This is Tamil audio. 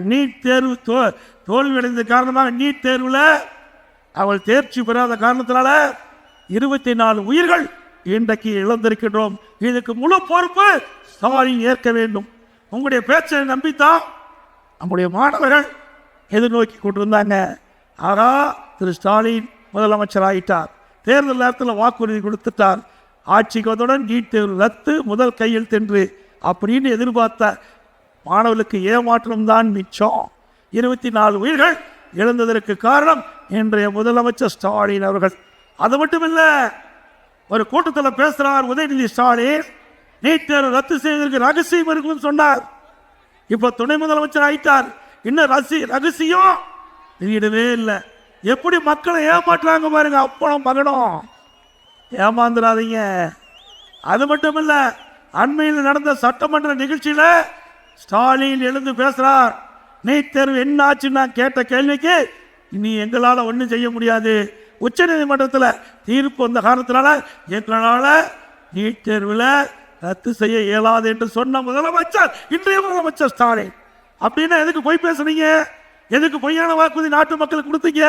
நீட் தேர்வு தோல்வியடைந்த காரணமாக நீட் தேர்வில் அவள் தேர்ச்சி பெறாத காரணத்தினால 24 உயிர்கள் இன்றைக்கு இழந்திருக்கின்றோம். இதுக்கு முழு பொறுப்பு ஸ்டாலின் ஏற்க வேண்டும். உங்களுடைய பேச்சை நம்பித்தான் நம்முடைய மாணவர்கள் எதிர்நோக்கி கொண்டிருந்தாங்க. ஆகா, திரு ஸ்டாலின் முதலமைச்சர் ஆகிட்டார், தேர்தல் நேரத்தில் வாக்குறுதி கொடுத்துட்டார், ஆட்சிக்கு வந்தவுடன் நீட் தேர்வு ரத்து, முதல் கையில் தென்று அப்படின்னு எதிர்பார்த்த மாணவர்களுக்கு ஏமாற்றம் தான் மிச்சம். 24 உயிர்கள் இழந்ததற்கு காரணம் இன்றைய முதலமைச்சர் ஸ்டாலின் அவர்கள். அது மட்டும் இல்லை, ஒரு கூட்டத்தில் பேசுகிறார் உதயநிதி ஸ்டாலின், நீட் தேர்வு ரத்து செய்வதற்கு ரகசியம் இருக்குன்னு சொன்னார். இப்போ துணை முதலமைச்சர் ஆயிட்டார், இன்னும் ரகசியம் வெளியிடவே இல்லை. எப்படி மக்களை ஏமாற்றுறாங்க பாருங்க, அப்பனும் மகனும். ஏமாந்துடாதீங்க. அது மட்டும் இல்லை, அண்மையில் நடந்த சட்டமன்ற நிகழ்ச்சியில் ஸ்டாலின் எழுந்து பேசுகிறார். நீட் தேர்வு என்ன ஆச்சுன்னு நான் கேட்ட கேள்விக்கு, இனி எங்களால் ஒன்றும் செய்ய முடியாது, உச்ச நீதிமன்றத்தில் தீர்ப்பு வந்த காரணத்தினால எங்களால் நீட் தேர்வில் ரத்து செய்ய இயலாது என்று சொன்ன முதலமைச்சர் இன்றைய முதலமைச்சர் ஸ்டாலின். அப்படின்னா எதுக்கு பொய் பேசுறீங்க? எதுக்கு பொய்யான வாக்குறுதி நாட்டு மக்களுக்கு கொடுத்தீங்க?